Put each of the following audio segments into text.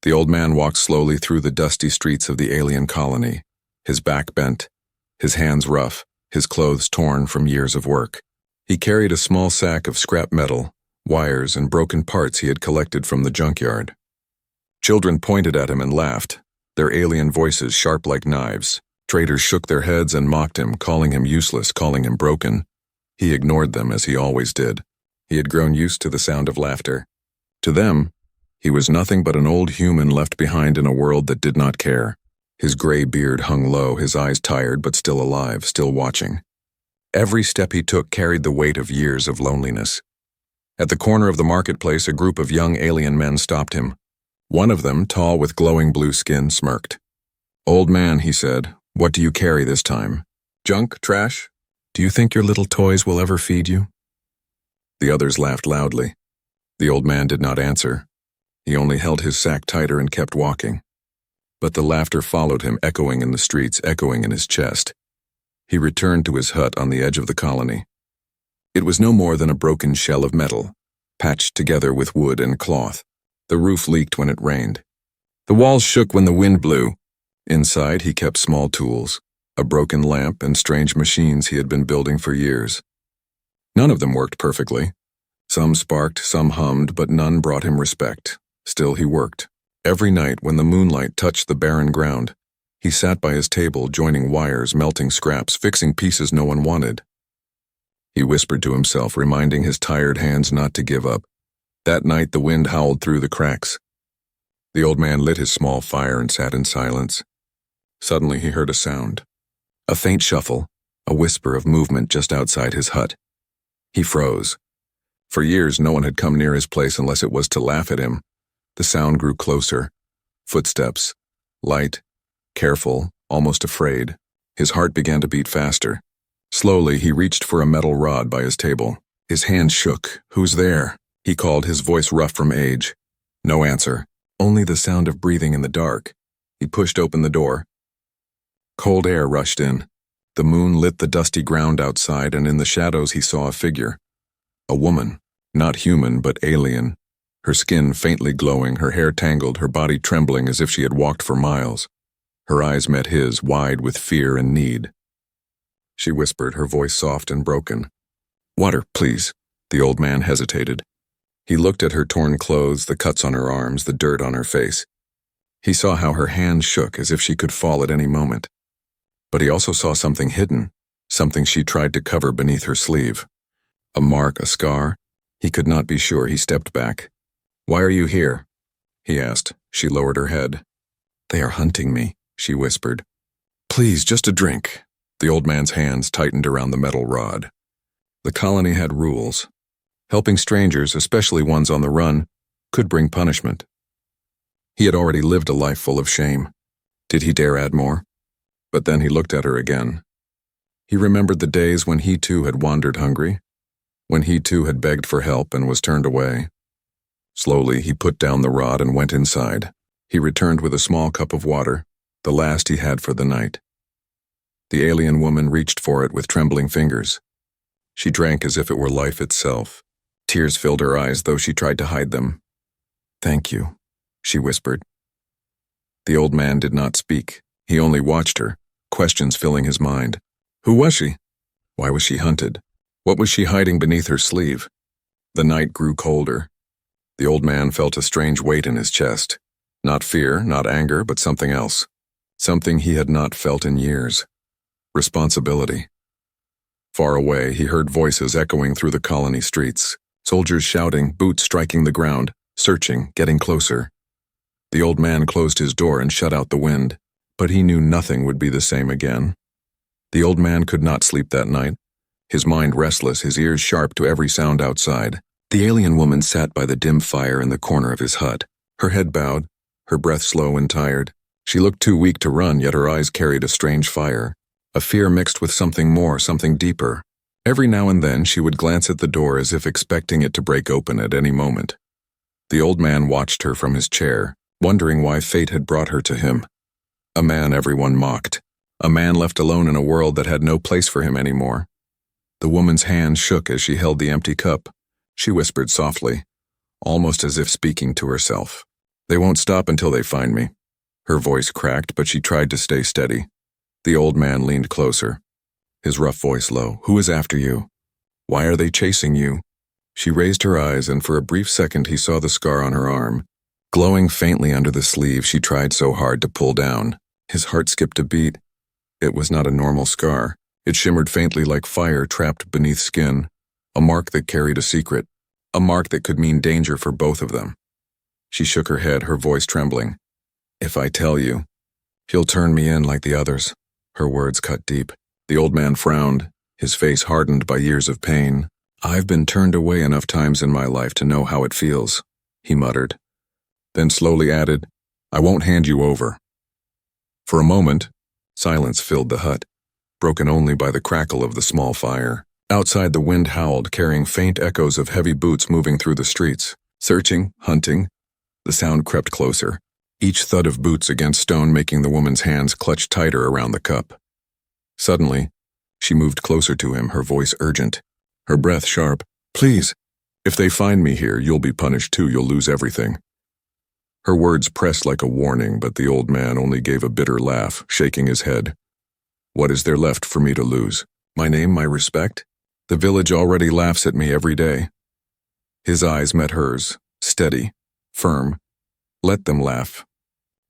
The old man walked slowly through the dusty streets of the alien colony, his back bent, his hands rough, his clothes torn from years of work. He carried a small sack of scrap metal, wires, and broken parts he had collected from the junkyard. Children pointed at him and laughed, their alien voices sharp like knives. Traders shook their heads and mocked him, calling him useless, calling him broken. He ignored them as he always did. He had grown used to the sound of laughter. To them, he was nothing but an old human left behind in a world that did not care. His gray beard hung low, his eyes tired but still alive, still watching. Every step he took carried the weight of years of loneliness. At the corner of the marketplace, a group of young alien men stopped him. One of them, tall with glowing blue skin, smirked. "Old man," he said, "what do you carry this time? Junk? Trash? Do you think your little toys will ever feed you?" The others laughed loudly. The old man did not answer. He only held his sack tighter and kept walking. But the laughter followed him, echoing in the streets, echoing in his chest. He returned to his hut on the edge of the colony. It was no more than a broken shell of metal, patched together with wood and cloth. The roof leaked when it rained. The walls shook when the wind blew. Inside, he kept small tools, a broken lamp, and strange machines he had been building for years. None of them worked perfectly. Some sparked, some hummed, but none brought him respect. Still he worked. Every night when the moonlight touched the barren ground, he sat by his table, joining wires, melting scraps, fixing pieces no one wanted. He whispered to himself, reminding his tired hands not to give up. That night the wind howled through the cracks. The old man lit his small fire and sat in silence. Suddenly he heard a sound. A faint shuffle, a whisper of movement just outside his hut. He froze. For years no one had come near his place unless it was to laugh at him. The sound grew closer. Footsteps. Light. Careful, almost afraid. His heart began to beat faster. Slowly he reached for a metal rod by his table. His hand shook. "Who's there?" he called, his voice rough from age. No answer. Only the sound of breathing in the dark. He pushed open the door. Cold air rushed in. The moon lit the dusty ground outside, and in the shadows he saw a figure. A woman, not human but alien. Her skin faintly glowing, her hair tangled, her body trembling as if she had walked for miles. Her eyes met his, wide with fear and need. She whispered, her voice soft and broken. "Water, please." The old man hesitated. He looked at her torn clothes, the cuts on her arms, the dirt on her face. He saw how her hands shook as if she could fall at any moment. But he also saw something hidden, something she tried to cover beneath her sleeve. A mark, a scar. He could not be sure. He stepped back. "Why are you here?" he asked. She lowered her head. "They are hunting me," she whispered. "Please, just a drink." The old man's hands tightened around the metal rod. The colony had rules. Helping strangers, especially ones on the run, could bring punishment. He had already lived a life full of shame. Did he dare add more? But then he looked at her again. He remembered the days when he too had wandered hungry, when he too had begged for help and was turned away. Slowly, he put down the rod and went inside. He returned with a small cup of water, the last he had for the night. The alien woman reached for it with trembling fingers. She drank as if it were life itself. Tears filled her eyes, though she tried to hide them. "Thank you," she whispered. The old man did not speak. He only watched her, questions filling his mind. Who was she? Why was she hunted? What was she hiding beneath her sleeve? The night grew colder. The old man felt a strange weight in his chest. Not fear, not anger, but something else. Something he had not felt in years. Responsibility. Far away, he heard voices echoing through the colony streets. Soldiers shouting, boots striking the ground, searching, getting closer. The old man closed his door and shut out the wind, but he knew nothing would be the same again. The old man could not sleep that night, his mind restless, his ears sharp to every sound outside. The alien woman sat by the dim fire in the corner of his hut, her head bowed, her breath slow and tired. She looked too weak to run, yet her eyes carried a strange fire, a fear mixed with something more, something deeper. Every now and then she would glance at the door as if expecting it to break open at any moment. The old man watched her from his chair, wondering why fate had brought her to him. A man everyone mocked, a man left alone in a world that had no place for him anymore. The woman's hand shook as she held the empty cup. She whispered softly, almost as if speaking to herself. They won't stop until they find me. Her voice cracked, but she tried to stay steady. The old man leaned closer, his rough voice low. Who is after you? Why are they chasing you? She raised her eyes, and for a brief second he saw the scar on her arm, glowing faintly under the sleeve she tried so hard to pull down. His heart skipped a beat. It was not a normal scar. It shimmered faintly like fire trapped beneath skin, a mark that carried a secret, a mark that could mean danger for both of them. She shook her head, her voice trembling. If I tell you, he'll turn me in like the others. Her words cut deep. The old man frowned, his face hardened by years of pain. I've been turned away enough times in my life to know how it feels, he muttered. Then slowly added, I won't hand you over. For a moment, silence filled the hut, broken only by the crackle of the small fire. Outside, the wind howled, carrying faint echoes of heavy boots moving through the streets. Searching, hunting. The sound crept closer, each thud of boots against stone making the woman's hands clutch tighter around the cup. Suddenly, she moved closer to him, her voice urgent, her breath sharp. Please, if they find me here, you'll be punished too, you'll lose everything. Her words pressed like a warning, but the old man only gave a bitter laugh, shaking his head. What is there left for me to lose? My name, my respect? The village already laughs at me every day. His eyes met hers, steady, firm. Let them laugh.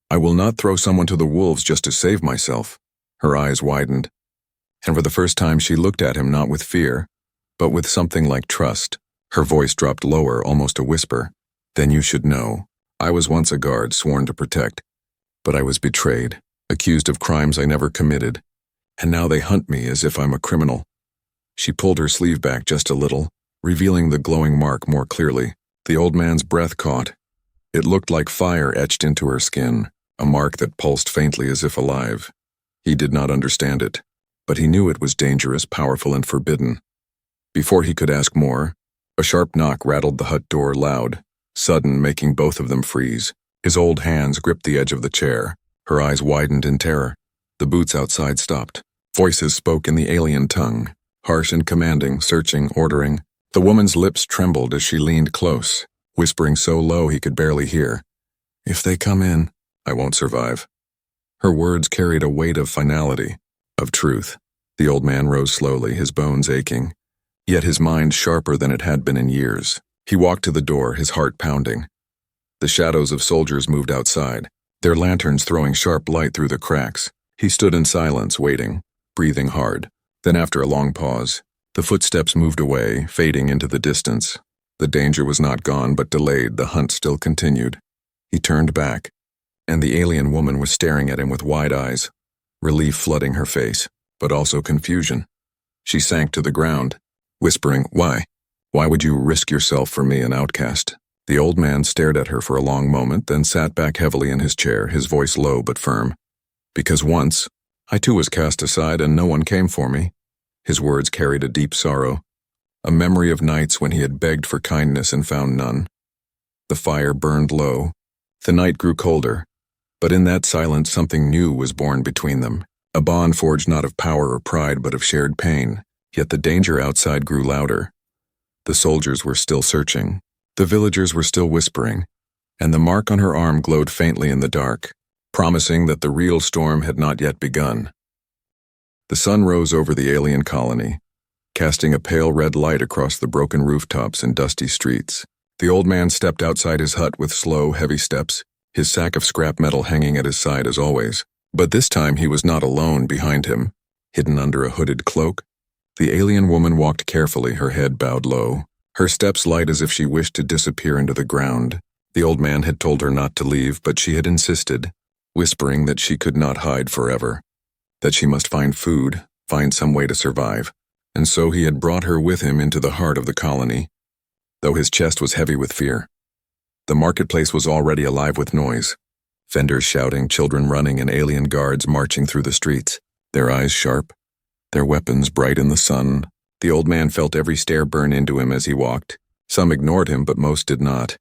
I will not throw someone to the wolves just to save myself. Her eyes widened, and for the first time she looked at him not with fear, but with something like trust. Her voice dropped lower, almost a whisper. Then you should know. I was once a guard sworn to protect, but I was betrayed, accused of crimes I never committed, and now they hunt me as if I'm a criminal. She pulled her sleeve back just a little, revealing the glowing mark more clearly. The old man's breath caught. It looked like fire etched into her skin, a mark that pulsed faintly as if alive. He did not understand it, but he knew it was dangerous, powerful, and forbidden. Before he could ask more, a sharp knock rattled the hut door loud, sudden, making both of them freeze. His old hands gripped the edge of the chair. Her eyes widened in terror. The boots outside stopped. Voices spoke in the alien tongue, harsh and commanding, searching, ordering. The woman's lips trembled as she leaned close, whispering so low he could barely hear. If they come in, I won't survive. Her words carried a weight of finality, of truth. The old man rose slowly, his bones aching, yet his mind sharper than it had been in years. He walked to the door, his heart pounding. The shadows of soldiers moved outside, their lanterns throwing sharp light through the cracks. He stood in silence, waiting, breathing hard. Then after a long pause, the footsteps moved away, fading into the distance. The danger was not gone, but delayed. The hunt still continued. He turned back, and the alien woman was staring at him with wide eyes, relief flooding her face, but also confusion. She sank to the ground, whispering, Why? Why would you risk yourself for me, an outcast? The old man stared at her for a long moment, then sat back heavily in his chair, his voice low but firm. Because once, I too was cast aside and no one came for me. His words carried a deep sorrow, a memory of nights when he had begged for kindness and found none. The fire burned low. The night grew colder, but in that silence something new was born between them, a bond forged not of power or pride but of shared pain. Yet the danger outside grew louder. The soldiers were still searching, the villagers were still whispering, and the mark on her arm glowed faintly in the dark, promising that the real storm had not yet begun. The sun rose over the alien colony, casting a pale red light across the broken rooftops and dusty streets. The old man stepped outside his hut with slow, heavy steps, his sack of scrap metal hanging at his side as always. But this time he was not alone. Behind him, hidden under a hooded cloak, the alien woman walked carefully, her head bowed low, her steps light as if she wished to disappear into the ground. The old man had told her not to leave, but she had insisted, whispering that she could not hide forever, that she must find food, find some way to survive. And so he had brought her with him into the heart of the colony, though his chest was heavy with fear. The marketplace was already alive with noise, vendors shouting, children running, and alien guards marching through the streets, their eyes sharp, their weapons bright in the sun. The old man felt every stare burn into him as he walked. Some ignored him, but most did not.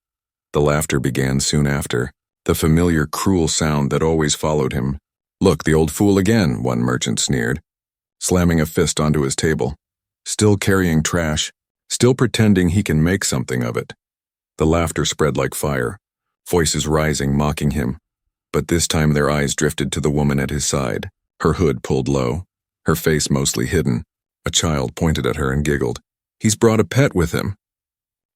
The laughter began soon after, the familiar, cruel sound that always followed him. Look, the old fool again, one merchant sneered, slamming a fist onto his table. Still carrying trash, still pretending he can make something of it. The laughter spread like fire, voices rising, mocking him. But this time their eyes drifted to the woman at his side, her hood pulled low, her face mostly hidden. A child pointed at her and giggled. "He's brought a pet with him."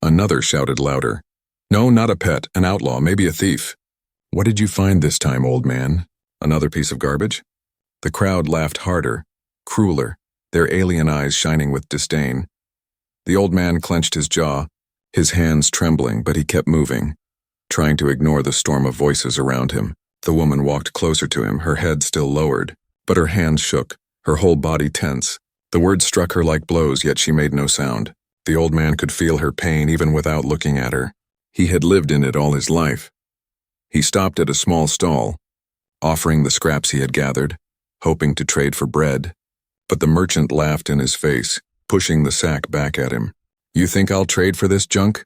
Another shouted louder. "No, not a pet, an outlaw, maybe a thief." "What did you find this time, old man? Another piece of garbage?" The crowd laughed harder, crueler, their alien eyes shining with disdain. The old man clenched his jaw, his hands trembling, but he kept moving, trying to ignore the storm of voices around him. The woman walked closer to him, her head still lowered, but her hands shook, her whole body tense. The words struck her like blows, yet she made no sound. The old man could feel her pain even without looking at her. He had lived in it all his life. He stopped at a small stall, offering the scraps he had gathered, hoping to trade for bread. But the merchant laughed in his face, pushing the sack back at him. "You think I'll trade for this junk?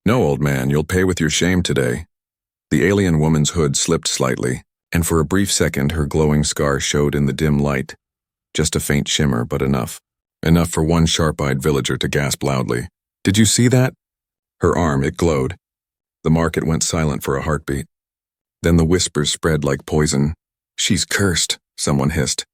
No, old man, you'll pay with your shame today." The alien woman's hood slipped slightly, and for a brief second her glowing scar showed in the dim light. Just a faint shimmer, but enough. Enough for one sharp-eyed villager to gasp loudly. "Did you see that?" Her arm, it glowed. The market went silent for a heartbeat. Then the whispers spread like poison. "She's cursed," someone hissed.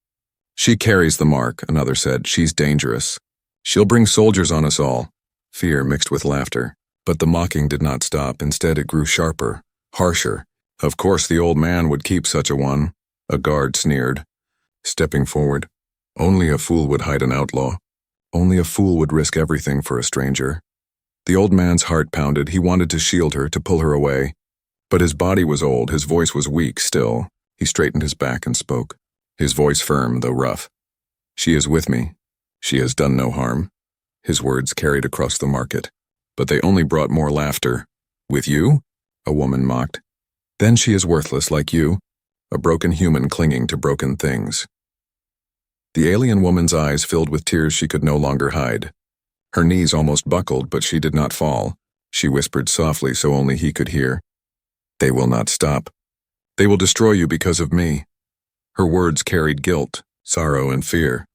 "She carries the mark," another said. "She's dangerous. She'll bring soldiers on us all." Fear mixed with laughter. But the mocking did not stop. Instead, it grew sharper, harsher. Of course the old man would keep such a one, a guard sneered. Stepping forward. Only a fool would hide an outlaw. Only a fool would risk everything for a stranger. The old man's heart pounded. He wanted to shield her, to pull her away. But his body was old, his voice was weak still. He straightened his back and spoke, his voice firm, though rough. "She is with me. She has done no harm." His words carried across the market. But they only brought more laughter. "With you?" a woman mocked. "Then she is worthless like you, a broken human clinging to broken things." The alien woman's eyes filled with tears she could no longer hide. Her knees almost buckled, but she did not fall. She whispered softly so only he could hear. "They will not stop. They will destroy you because of me." Her words carried guilt, sorrow, and fear.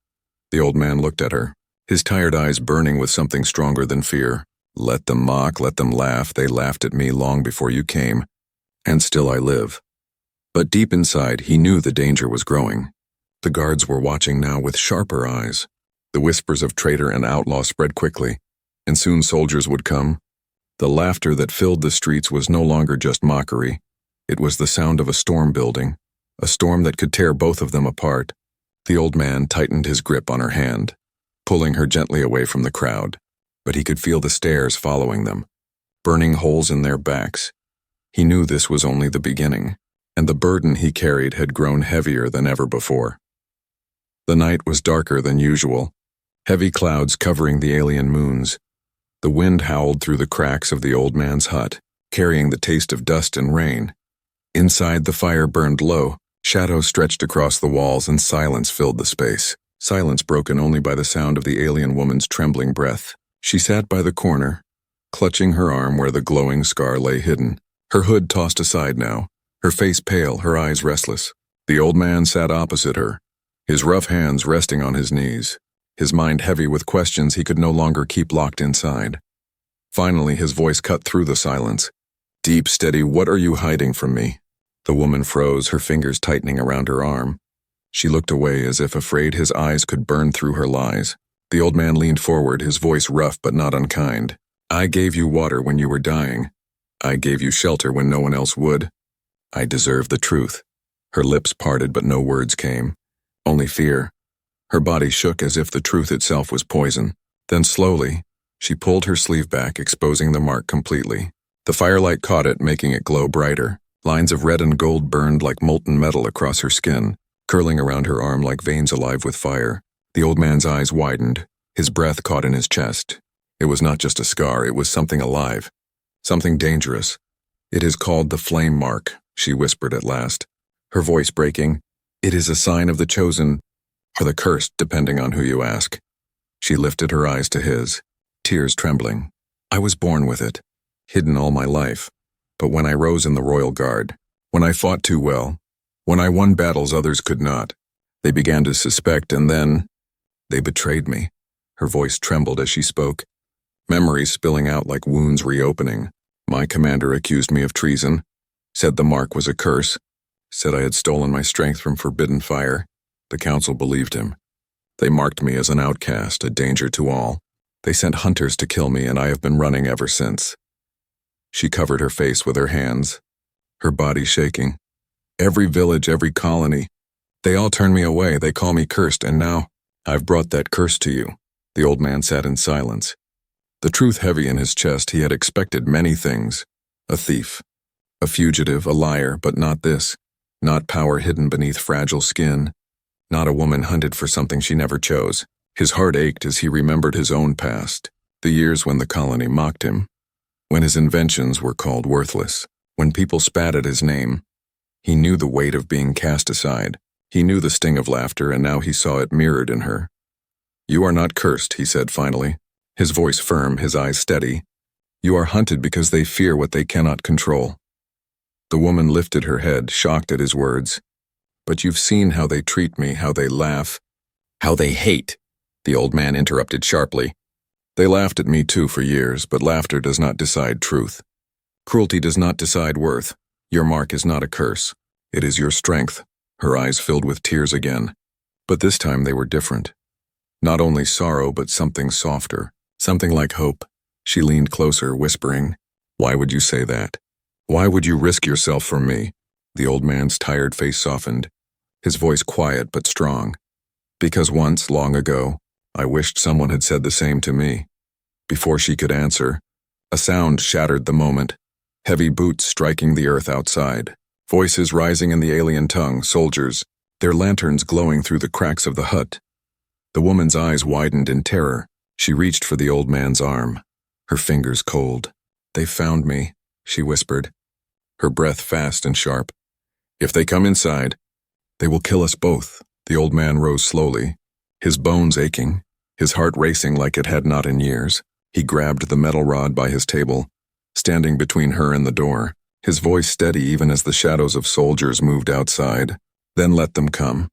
The old man looked at her, his tired eyes burning with something stronger than fear. "Let them mock, let them laugh. They laughed at me long before you came, and still I live." But deep inside, he knew the danger was growing. The guards were watching now with sharper eyes. The whispers of traitor and outlaw spread quickly, and soon soldiers would come. The laughter that filled the streets was no longer just mockery. It was the sound of a storm building, a storm that could tear both of them apart. The old man tightened his grip on her hand, pulling her gently away from the crowd. But he could feel the stares following them, burning holes in their backs. He knew this was only the beginning, and the burden he carried had grown heavier than ever before. The night was darker than usual, heavy clouds covering the alien moons. The wind howled through the cracks of the old man's hut, carrying the taste of dust and rain. Inside, the fire burned low, shadows stretched across the walls, and silence filled the space. Silence broken only by the sound of the alien woman's trembling breath. She sat by the corner, clutching her arm where the glowing scar lay hidden. Her hood tossed aside now, her face pale, her eyes restless. The old man sat opposite her, his rough hands resting on his knees, his mind heavy with questions he could no longer keep locked inside. Finally, his voice cut through the silence. "Deep, steady, what are you hiding from me?" The woman froze, her fingers tightening around her arm. She looked away as if afraid his eyes could burn through her lies. The old man leaned forward, his voice rough but not unkind. "I gave you water when you were dying. I gave you shelter when no one else would. I deserve the truth." Her lips parted but no words came, only fear. Her body shook as if the truth itself was poison. Then slowly, she pulled her sleeve back, exposing the mark completely. The firelight caught it, making it glow brighter. Lines of red and gold burned like molten metal across her skin, curling around her arm like veins alive with fire. The old man's eyes widened, his breath caught in his chest. It was not just a scar, it was something alive, something dangerous. "It is called the flame mark," she whispered at last, her voice breaking. "It is a sign of the chosen, or the cursed, depending on who you ask." She lifted her eyes to his, tears trembling. "I was born with it, hidden all my life. But when I rose in the Royal Guard, when I fought too well, when I won battles others could not, they began to suspect, and then they betrayed me." Her voice trembled as she spoke, memories spilling out like wounds reopening. "My commander accused me of treason. Said the mark was a curse. Said I had stolen my strength from forbidden fire. The council believed him. They marked me as an outcast, a danger to all. They sent hunters to kill me, and I have been running ever since. She covered her face with her hands, her body shaking. Every village, every colony, they all turn me away. They call me cursed, and now I've brought that curse to you. The old man sat in silence. The truth heavy in his chest. He had expected many things. A thief, a fugitive, a liar, but not this. Not power hidden beneath fragile skin. Not a woman hunted for something she never chose. His heart ached as he remembered his own past, the years when the colony mocked him, when his inventions were called worthless, when people spat at his name. He knew the weight of being cast aside. He knew the sting of laughter, and now he saw it mirrored in her. "You are not cursed," he said finally, his voice firm, his eyes steady. "You are hunted because they fear what they cannot control." The woman lifted her head, shocked at his words. "But you've seen how they treat me, how they laugh, how they hate," the old man interrupted sharply. "They laughed at me too for years, but laughter does not decide truth. Cruelty does not decide worth. Your mark is not a curse. It is your strength." Her eyes filled with tears again. But this time they were different. Not only sorrow, but something softer, something like hope. She leaned closer, whispering, "Why would you say that? Why would you risk yourself for me?" The old man's tired face softened, his voice quiet but strong. "Because once, long ago, I wished someone had said the same to me." Before she could answer, a sound shattered the moment. Heavy boots striking the earth outside. Voices rising in the alien tongue, soldiers, their lanterns glowing through the cracks of the hut. The woman's eyes widened in terror. She reached for the old man's arm, her fingers cold. "They found me," she whispered, her breath fast and sharp. "If they come inside, they will kill us both." The old man rose slowly, his bones aching, his heart racing like it had not in years. He grabbed the metal rod by his table, standing between her and the door, his voice steady even as the shadows of soldiers moved outside. "Then let them come.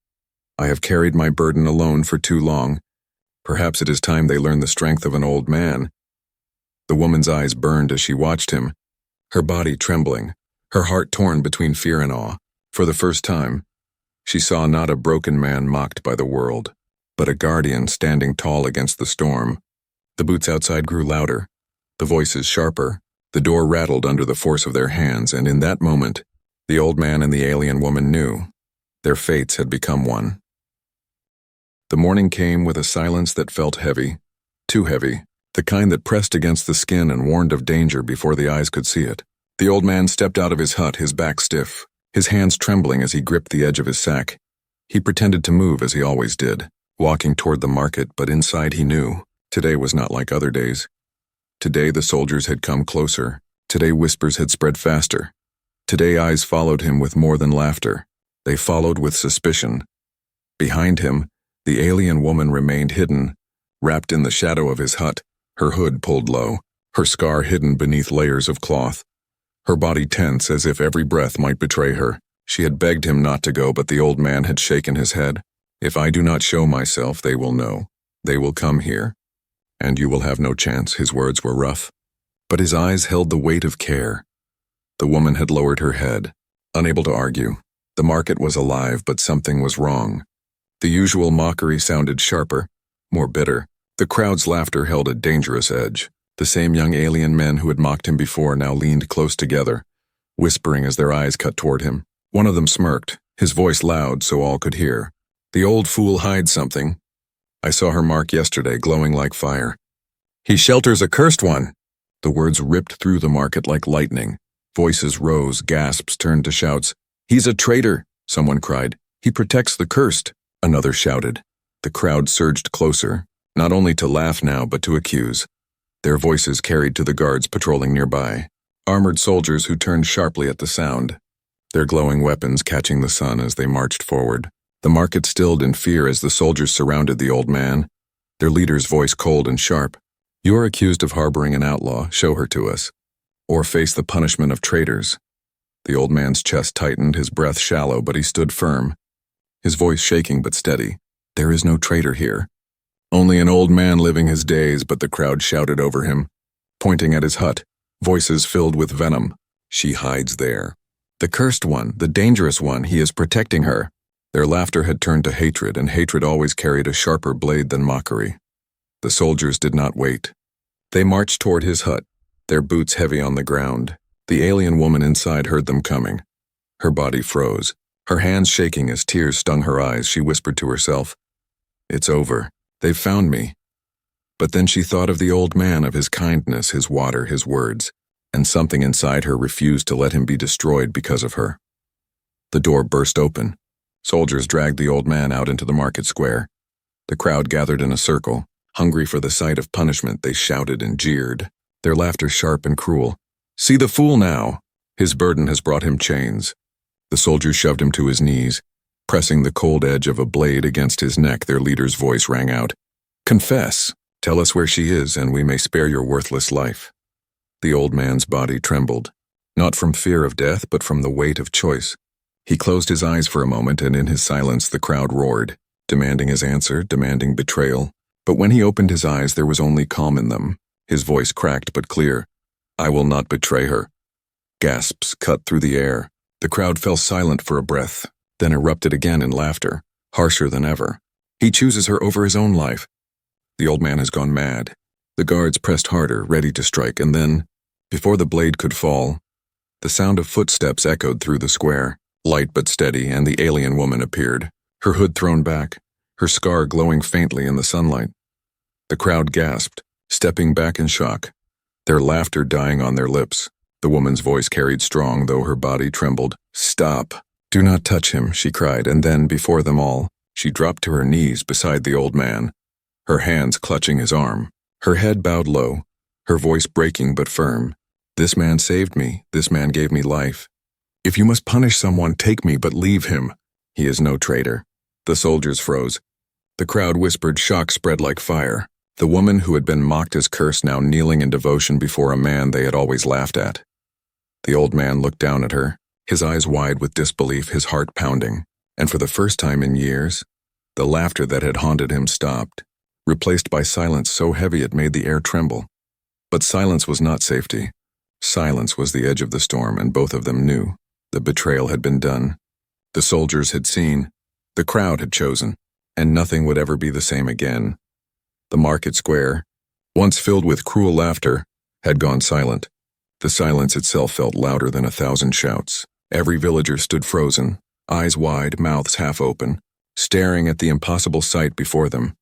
I have carried my burden alone for too long. Perhaps it is time they learn the strength of an old man." The woman's eyes burned as she watched him, her body trembling, her heart torn between fear and awe. For the first time, she saw not a broken man mocked by the world, but a guardian standing tall against the storm. The boots outside grew louder, the voices sharper. The door rattled under the force of their hands, and in that moment, the old man and the alien woman knew. Their fates had become one. The morning came with a silence that felt heavy, too heavy, the kind that pressed against the skin and warned of danger before the eyes could see it. The old man stepped out of his hut, his back stiff, his hands trembling as he gripped the edge of his sack. He pretended to move as he always did, walking toward the market, but inside he knew today was not like other days. Today the soldiers had come closer. Today whispers had spread faster. Today eyes followed him with more than laughter. They followed with suspicion. Behind him, the alien woman remained hidden, wrapped in the shadow of his hut, her hood pulled low, her scar hidden beneath layers of cloth. Her body tense as if every breath might betray her. She had begged him not to go, but the old man had shaken his head. "If I do not show myself, they will know. They will come here. And you will have no chance." His words were rough, but his eyes held the weight of care. The woman had lowered her head, unable to argue. The market was alive, but something was wrong. The usual mockery sounded sharper, more bitter. The crowd's laughter held a dangerous edge. The same young alien men who had mocked him before now leaned close together, whispering as their eyes cut toward him. One of them smirked, his voice loud so all could hear. "The old fool hides something. I saw her mark yesterday, glowing like fire. He shelters a cursed one." The words ripped through the market like lightning. Voices rose, gasps turned to shouts. "He's a traitor," someone cried. "He protects the cursed," another shouted. The crowd surged closer, not only to laugh now but to accuse. Their voices carried to the guards patrolling nearby, armored soldiers who turned sharply at the sound, their glowing weapons catching the sun as they marched forward. The market stilled in fear as the soldiers surrounded the old man, their leader's voice cold and sharp. "You are accused of harboring an outlaw. Show her to us, or face the punishment of traitors." The old man's chest tightened, his breath shallow, but he stood firm, his voice shaking but steady. "There is no traitor here. Only an old man living his days," but the crowd shouted over him, pointing at his hut, voices filled with venom. "She hides there. The cursed one, the dangerous one, he is protecting her. Their laughter had turned to hatred, and hatred always carried a sharper blade than mockery. The soldiers did not wait. They marched toward his hut, their boots heavy on the ground. The alien woman inside heard them coming. Her body froze. Her hands shaking as tears stung her eyes, she whispered to herself, "It's over. They've found me." But then she thought of the old man, of his kindness, his water, his words, and something inside her refused to let him be destroyed because of her. The door burst open. Soldiers dragged the old man out into the market square. The crowd gathered in a circle. Hungry for the sight of punishment, they shouted and jeered, their laughter sharp and cruel. "See the fool now! His burden has brought him chains." The soldiers shoved him to his knees. Pressing the cold edge of a blade against his neck, their leader's voice rang out, "Confess! Tell us where she is, and we may spare your worthless life." The old man's body trembled, not from fear of death, but from the weight of choice. He closed his eyes for a moment, and in his silence the crowd roared, demanding his answer, demanding betrayal. But when he opened his eyes, there was only calm in them. His voice cracked but clear. "I will not betray her." Gasps cut through the air. The crowd fell silent for a breath, then erupted again in laughter, harsher than ever. "He chooses her over his own life. The old man has gone mad." The guards pressed harder, ready to strike, and then, before the blade could fall, the sound of footsteps echoed through the square, light but steady, and the alien woman appeared, her hood thrown back, her scar glowing faintly in the sunlight. The crowd gasped, stepping back in shock, their laughter dying on their lips. The woman's voice carried strong, though her body trembled. "Stop! Do not touch him," she cried, and then, before them all, she dropped to her knees beside the old man, her hands clutching his arm, her head bowed low, her voice breaking but firm. "This man saved me. This man gave me life. If you must punish someone, take me, but leave him. He is no traitor." The soldiers froze. The crowd whispered, shock spread like fire. The woman who had been mocked as cursed now kneeling in devotion before a man they had always laughed at. The old man looked down at her, his eyes wide with disbelief, his heart pounding. And for the first time in years, the laughter that had haunted him stopped, replaced by silence so heavy it made the air tremble. But silence was not safety. Silence was the edge of the storm, and both of them knew. The betrayal had been done. The soldiers had seen. The crowd had chosen. And nothing would ever be the same again. The market square, once filled with cruel laughter, had gone silent. The silence itself felt louder than 1,000 shouts. Every villager stood frozen, eyes wide, mouths half open, staring at the impossible sight before them.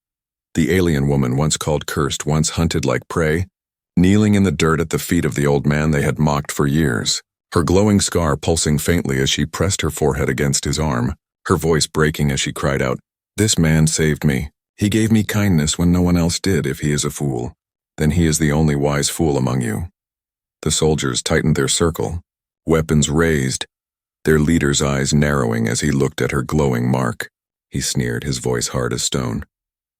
The alien woman, once called cursed, once hunted like prey, kneeling in the dirt at the feet of the old man they had mocked for years, her glowing scar pulsing faintly as she pressed her forehead against his arm, her voice breaking as she cried out, "This man saved me. He gave me kindness when no one else did. If he is a fool, then he is the only wise fool among you." The soldiers tightened their circle, weapons raised, their leader's eyes narrowing as he looked at her glowing mark. He sneered, his voice hard as stone.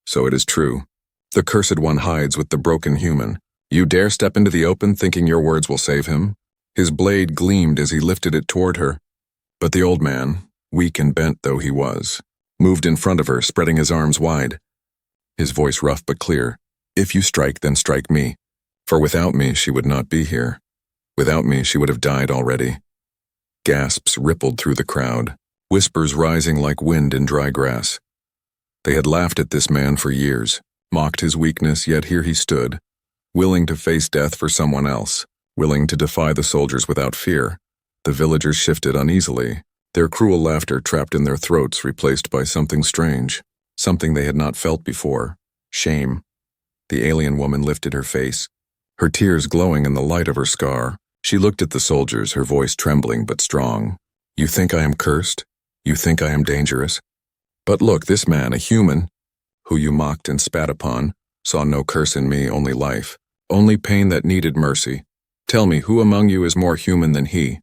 "So it is true. The cursed one hides with the broken human. You dare step into the open thinking your words will save him?" His blade gleamed as he lifted it toward her. But the old man, weak and bent though he was, moved in front of her, spreading his arms wide. His voice rough but clear. "If you strike, then strike me. For without me, she would not be here. Without me, she would have died already." Gasps rippled through the crowd, whispers rising like wind in dry grass. They had laughed at this man for years, mocked his weakness, yet here he stood, willing to face death for someone else, willing to defy the soldiers without fear. The villagers shifted uneasily, their cruel laughter trapped in their throats, replaced by something strange, something they had not felt before: shame. The alien woman lifted her face, her tears glowing in the light of her scar. She looked at the soldiers, her voice trembling but strong. "You think I am cursed? You think I am dangerous? But look, this man, a human, who you mocked and spat upon, saw no curse in me, only life, only pain that needed mercy. Tell me, who among you is more human than he?"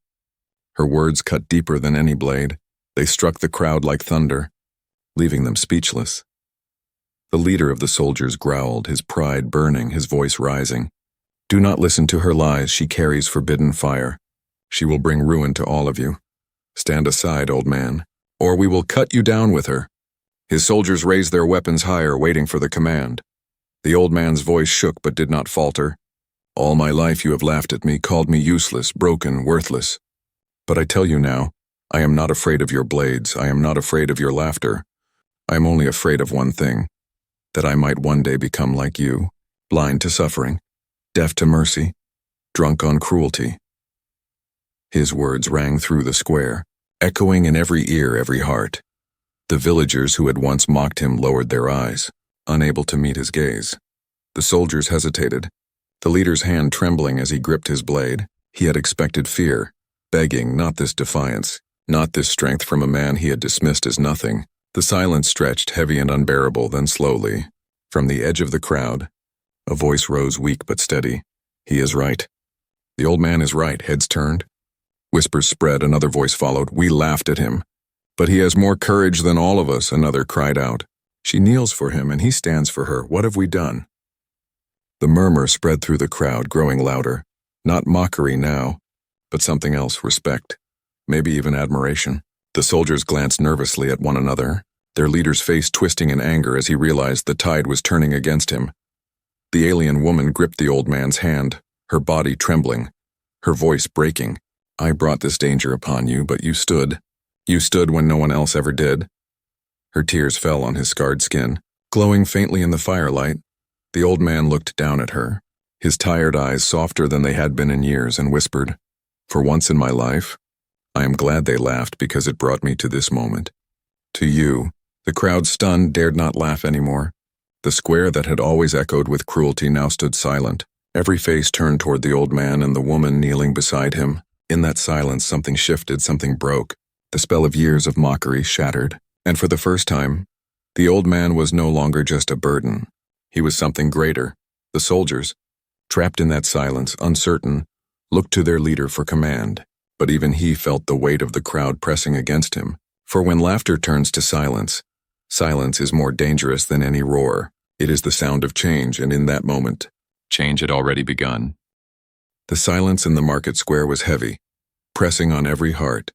Her words cut deeper than any blade. They struck the crowd like thunder, leaving them speechless. The leader of the soldiers growled, his pride burning, his voice rising. "Do not listen to her lies. She carries forbidden fire. She will bring ruin to all of you. Stand aside, old man, or we will cut you down with her." His soldiers raised their weapons higher, waiting for the command. The old man's voice shook but did not falter. "All my life you have laughed at me, called me useless, broken, worthless. But I tell you now, I am not afraid of your blades, I am not afraid of your laughter. I am only afraid of one thing, that I might one day become like you, blind to suffering, deaf to mercy, drunk on cruelty." His words rang through the square, echoing in every ear, every heart. The villagers who had once mocked him lowered their eyes, unable to meet his gaze. The soldiers hesitated, the leader's hand trembling as he gripped his blade. He had expected fear, begging, not this defiance, not this strength from a man he had dismissed as nothing. The silence stretched, heavy and unbearable, then slowly, from the edge of the crowd, a voice rose, weak but steady. "He is right. The old man is right." Heads turned. Whispers spread, another voice followed. "We laughed at him. But he has more courage than all of us," another cried out. "She kneels for him and he stands for her. What have we done?" The murmur spread through the crowd, growing louder. Not mockery now, but something else, respect, maybe even admiration. The soldiers glanced nervously at one another, their leader's face twisting in anger as he realized the tide was turning against him. The alien woman gripped the old man's hand, her body trembling, her voice breaking. "I brought this danger upon you, but you stood. You stood when no one else ever did." Her tears fell on his scarred skin, glowing faintly in the firelight. The old man looked down at her, his tired eyes softer than they had been in years, and whispered, "For once in my life, I am glad they laughed because it brought me to this moment. To you." The crowd, stunned, dared not laugh anymore. The square that had always echoed with cruelty now stood silent, every face turned toward the old man and the woman kneeling beside him. In that silence, something shifted, something broke. The spell of years of mockery shattered, and for the first time, the old man was no longer just a burden. He was something greater. The soldiers, trapped in that silence, uncertain, looked to their leader for command, but even he felt the weight of the crowd pressing against him. For when laughter turns to silence, silence is more dangerous than any roar. It is the sound of change, and in that moment, change had already begun. The silence in the market square was heavy, pressing on every heart.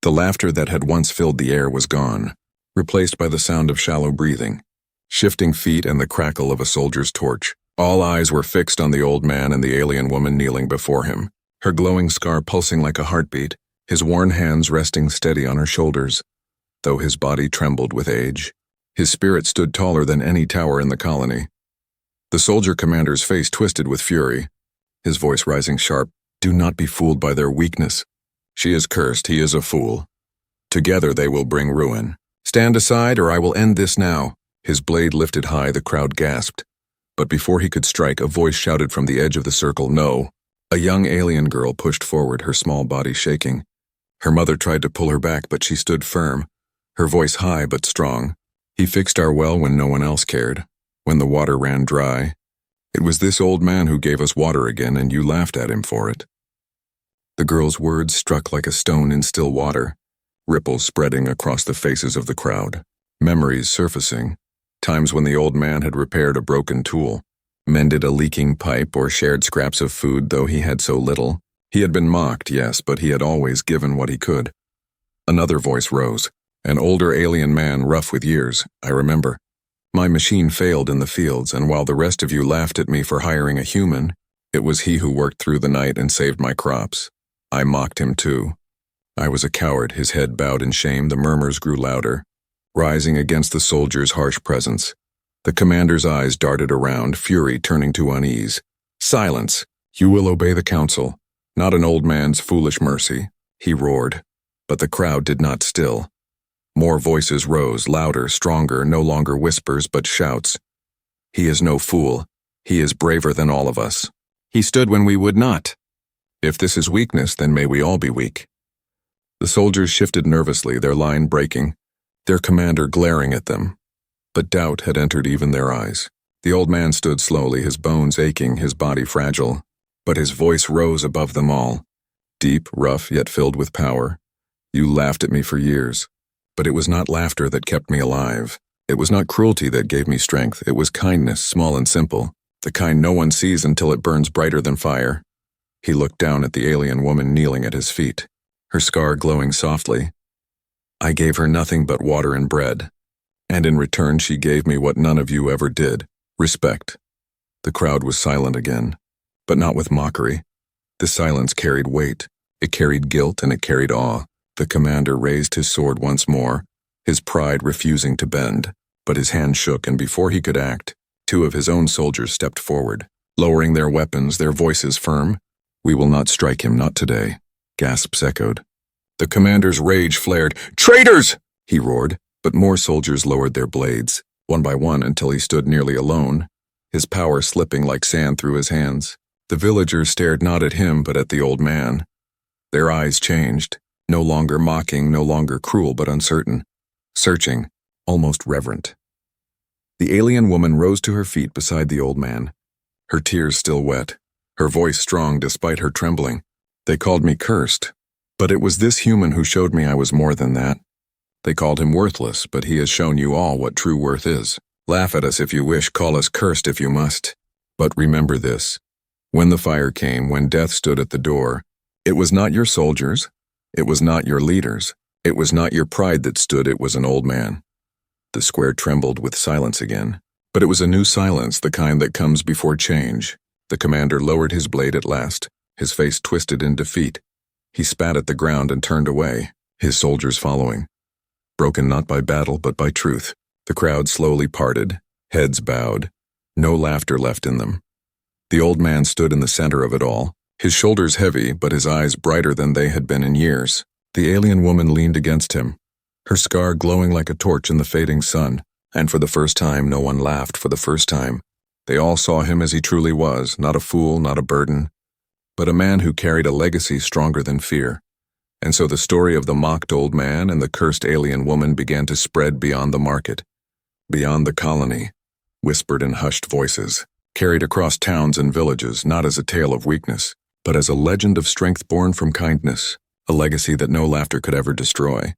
The laughter that had once filled the air was gone, replaced by the sound of shallow breathing, shifting feet and the crackle of a soldier's torch. All eyes were fixed on the old man and the alien woman kneeling before him, her glowing scar pulsing like a heartbeat, his worn hands resting steady on her shoulders. Though his body trembled with age, his spirit stood taller than any tower in the colony. The soldier commander's face twisted with fury, his voice rising sharp. "Do not be fooled by their weakness. She is cursed, he is a fool. Together they will bring ruin. Stand aside or I will end this now." His blade lifted high, the crowd gasped. But before he could strike, a voice shouted from the edge of the circle, "No." A young alien girl pushed forward, her small body shaking. Her mother tried to pull her back, but she stood firm, her voice high but strong. "He fixed our well when no one else cared, when the water ran dry. It was this old man who gave us water again, and you laughed at him for it." The girl's words struck like a stone in still water, ripples spreading across the faces of the crowd. Memories surfacing, times when the old man had repaired a broken tool, mended a leaking pipe, or shared scraps of food, though he had so little. He had been mocked, yes, but he had always given what he could. Another voice rose, an older alien man, rough with years. "I remember. My machine failed in the fields, and while the rest of you laughed at me for hiring a human, it was he who worked through the night and saved my crops. I mocked him too. I was a coward." His head bowed in shame. The murmurs grew louder, rising against the soldier's harsh presence. The commander's eyes darted around, fury turning to unease. "Silence! You will obey the council, not an old man's foolish mercy," he roared. But the crowd did not still. More voices rose, louder, stronger, no longer whispers but shouts. "He is no fool. He is braver than all of us. He stood when we would not. If this is weakness, then may we all be weak." The soldiers shifted nervously, their line breaking, their commander glaring at them. But doubt had entered even their eyes. The old man stood slowly, his bones aching, his body fragile. But his voice rose above them all, deep, rough, yet filled with power. "You laughed at me for years. But it was not laughter that kept me alive. It was not cruelty that gave me strength. It was kindness, small and simple, the kind no one sees until it burns brighter than fire." He looked down at the alien woman kneeling at his feet, her scar glowing softly. "I gave her nothing but water and bread, and in return she gave me what none of you ever did, respect." The crowd was silent again, but not with mockery. The silence carried weight. It carried guilt and it carried awe. The commander raised his sword once more, his pride refusing to bend. But his hand shook, and before he could act, 2 of his own soldiers stepped forward, lowering their weapons, their voices firm. "We will not strike him, not today," gasps echoed. The commander's rage flared. "Traitors!" he roared, but more soldiers lowered their blades, one by one until he stood nearly alone, his power slipping like sand through his hands. The villagers stared not at him but at the old man. Their eyes changed, no longer mocking, no longer cruel but uncertain, searching, almost reverent. The alien woman rose to her feet beside the old man, her tears still wet, her voice strong despite her trembling. "They called me cursed, but it was this human who showed me I was more than that. They called him worthless, but he has shown you all what true worth is. Laugh at us if you wish, call us cursed if you must. But remember this. When the fire came, when death stood at the door, it was not your soldiers, it was not your leaders, it was not your pride that stood, it was an old man." The square trembled with silence again, but it was a new silence, the kind that comes before change. The commander lowered his blade at last, his face twisted in defeat. He spat at the ground and turned away, his soldiers following. Broken not by battle but by truth, the crowd slowly parted, heads bowed, no laughter left in them. The old man stood in the center of it all, his shoulders heavy but his eyes brighter than they had been in years. The alien woman leaned against him, her scar glowing like a torch in the fading sun, and for the first time no one laughed. For the first time, they all saw him as he truly was, not a fool, not a burden, but a man who carried a legacy stronger than fear. And so the story of the mocked old man and the cursed alien woman began to spread beyond the market, beyond the colony, whispered in hushed voices, carried across towns and villages, not as a tale of weakness, but as a legend of strength born from kindness, a legacy that no laughter could ever destroy.